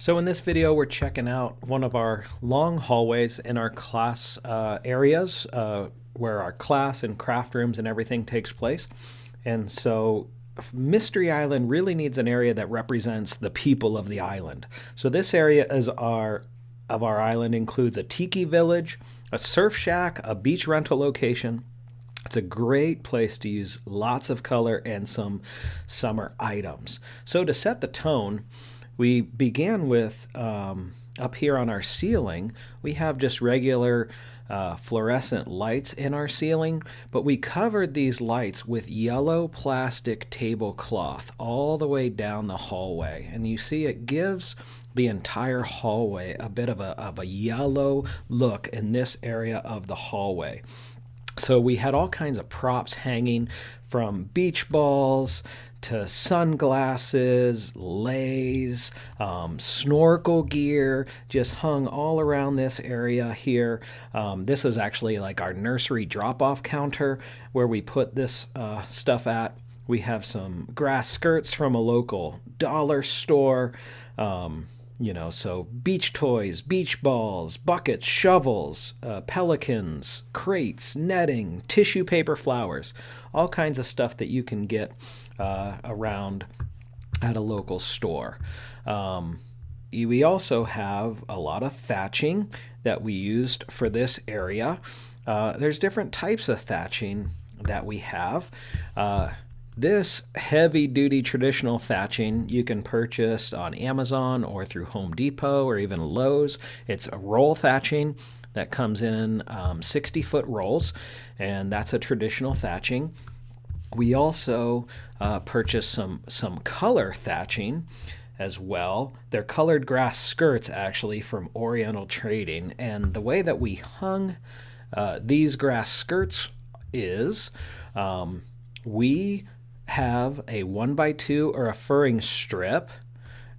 So in this video, we're checking out one of our long hallways in our class areas where our class and craft rooms and everything takes place. And so Mystery Island really needs an area that represents the people of the island. So this area of our island includes a tiki village, a surf shack, a beach rental location. It's a great place to use lots of color and some summer items. So to set the tone, we began with up here on our ceiling, we have just regular fluorescent lights in our ceiling, but we covered these lights with yellow plastic tablecloth all the way down the hallway. And you see it gives the entire hallway a bit of a yellow look in this area of the hallway. So we had all kinds of props hanging, from beach balls to sunglasses, leis, snorkel gear, just hung all around this area here. This is actually like our nursery drop-off counter where we put this stuff at. We have some grass skirts from a local dollar store. So beach toys, beach balls, buckets, shovels, pelicans, crates, netting, tissue paper flowers, all kinds of stuff that you can get around at a local store. We also have a lot of thatching that we used for this area. There's different types of thatching that we have. This heavy-duty traditional thatching you can purchase on Amazon or through Home Depot or even Lowe's. It's a roll thatching that comes in 60-foot rolls, and that's a traditional thatching. We also purchased some color thatching as well. They're colored grass skirts, actually, from Oriental Trading. And the way that we hung these grass skirts is we have a 1x2 or a furring strip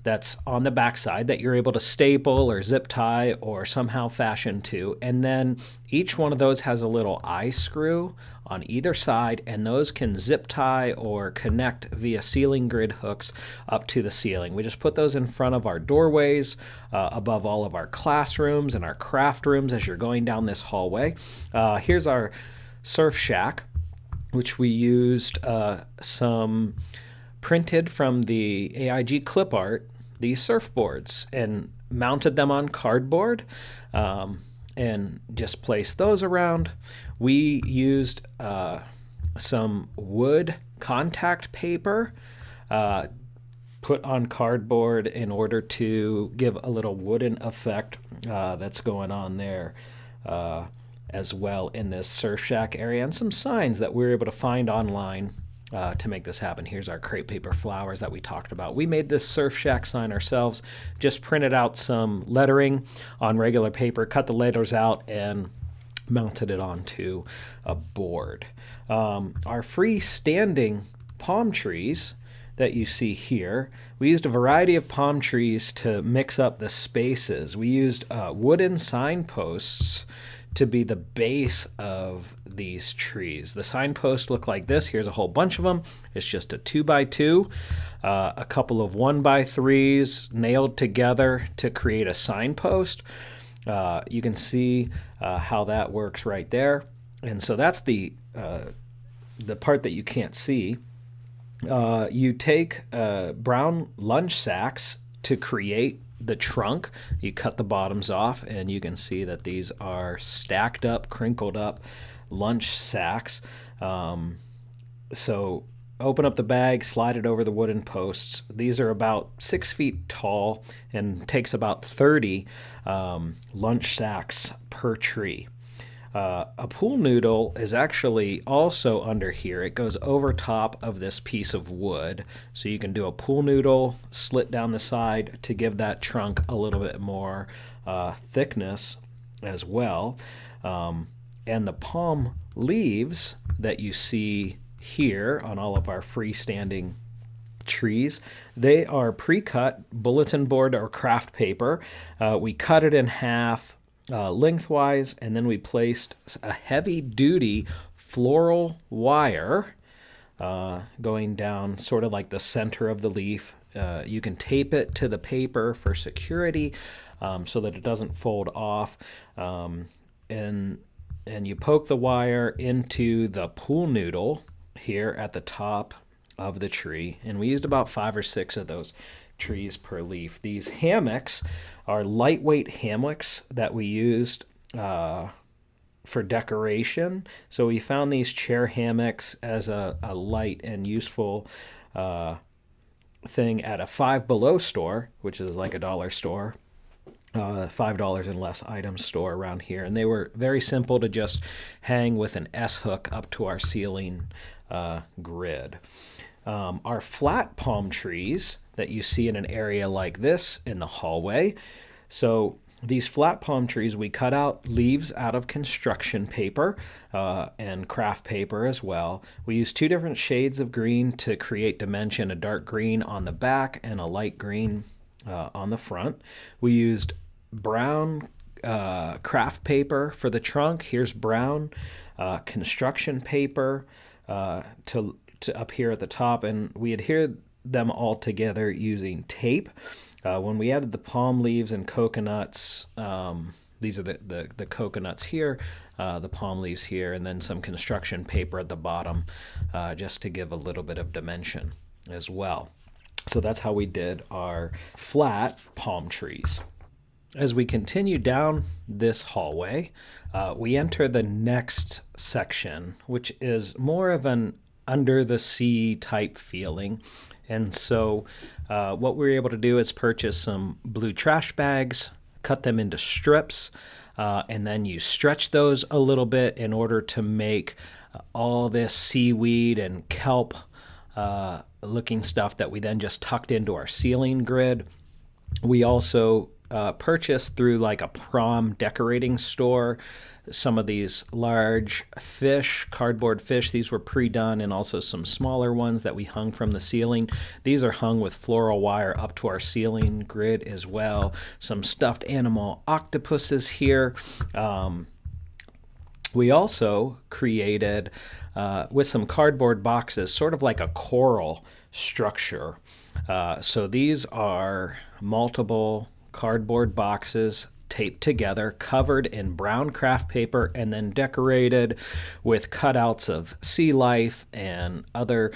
that's on the backside that you're able to staple or zip tie or somehow fashion to. And then each one of those has a little eye screw on either side, and those can zip tie or connect via ceiling grid hooks up to the ceiling. We just put those in front of our doorways, above all of our classrooms and our craft rooms as you're going down this hallway. Here's our surf shack, which we used some printed from the AIG clip art, these surfboards, and mounted them on cardboard and just placed those around. We used some wood contact paper put on cardboard in order to give a little wooden effect that's going on there as well in this surf shack area, and some signs that we were able to find online to make this happen. Here's our crepe paper flowers that we talked about. We made this surf shack sign ourselves, just printed out some lettering on regular paper, cut the letters out, and mounted it onto a board. Our freestanding palm trees that you see here, we used a variety of palm trees to mix up the spaces. We used wooden signposts to be the base of these trees. The signposts look like this. Here's a whole bunch of them. It's just a 2x2, a couple of 1x3s nailed together to create a signpost. You can see how that works right there. And so that's the part that you can't see. You take brown lunch sacks to create the trunk. You cut the bottoms off, and you can see that these are stacked up, crinkled up lunch sacks. So open up the bag, slide it over the wooden posts. These are about 6 feet tall and takes about 30 lunch sacks per tree. A pool noodle is actually also under here. It goes over top of this piece of wood. So you can do a pool noodle, slit down the side to give that trunk a little bit more thickness as well. And the palm leaves that you see here on all of our freestanding trees, they are pre-cut bulletin board or craft paper. We cut it in half lengthwise, and then we placed a heavy-duty floral wire going down sort of like the center of the leaf you can tape it to the paper for security, so that it doesn't fold off. And you poke the wire into the pool noodle here at the top of the tree, and we used about 5 or 6 of those trees per leaf. These hammocks are lightweight hammocks that we used for decoration. So we found these chair hammocks as a light and useful thing at a Five Below store, which is like a dollar store, $5 and less items store around here. And they were very simple to just hang with an S-hook up to our ceiling grid. Our flat palm trees that you see in an area like this in the hallway. So these flat palm trees, we cut out leaves out of construction paper and craft paper as well. We used 2 different shades of green to create dimension, a dark green on the back and a light green on the front. We used brown craft paper for the trunk. Here's brown construction paper to up here at the top, and we adhered them all together using tape. When we added the palm leaves and coconuts, these are the coconuts here, the palm leaves here, and then some construction paper at the bottom, just to give a little bit of dimension as well. So that's how we did our flat palm trees. As we continue down this hallway, we enter the next section, which is more of an under the sea type feeling. And so what we were able to do is purchase some blue trash bags, cut them into strips, and then you stretch those a little bit in order to make all this seaweed and kelp looking stuff that we then just tucked into our ceiling grid. We also purchased through like a prom decorating store some of these large fish, cardboard fish. These were pre-done, and also some smaller ones that we hung from the ceiling. These are hung with floral wire up to our ceiling grid as well. Some stuffed animal octopuses here. We also created, with some cardboard boxes, sort of like a coral structure. So these are multiple cardboard boxes taped together, covered in brown craft paper, and then decorated with cutouts of sea life and other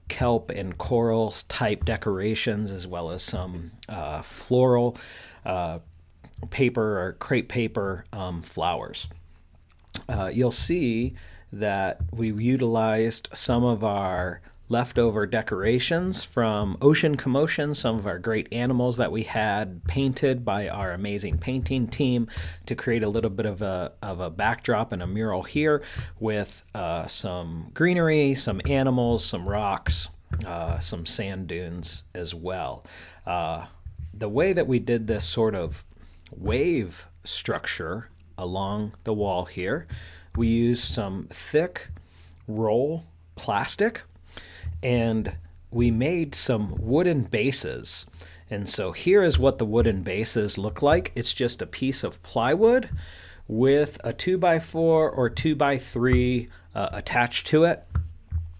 kelp and coral type decorations, as well as some floral paper or crepe paper flowers. You'll see that we utilized some of our leftover decorations from Ocean Commotion, some of our great animals that we had painted by our amazing painting team, to create a little bit of a backdrop and a mural here with some greenery, some animals, some rocks, some sand dunes as well. The way that we did this sort of wave structure along the wall here, we used some thick roll plastic, and we made some wooden bases. And so here is what the wooden bases look like. It's just a piece of plywood with a 2x4 or 2x3 attached to it.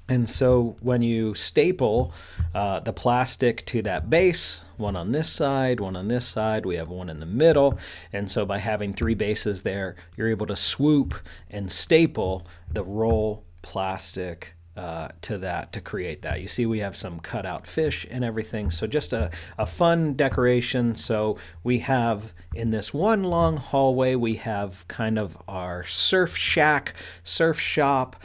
And so when you staple the plastic to that base, one on this side, one on this side, we have one in the middle. And so by having 3 bases there, you're able to swoop and staple the roll plastic to that to create that. You see we have some cutout fish and everything. So just a fun decoration. So we have in this one long hallway, we have kind of our surf shack, surf shop,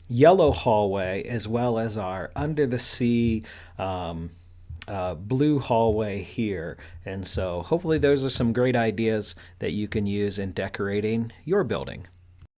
yellow hallway, as well as our under the sea blue hallway here. And so hopefully those are some great ideas that you can use in decorating your building.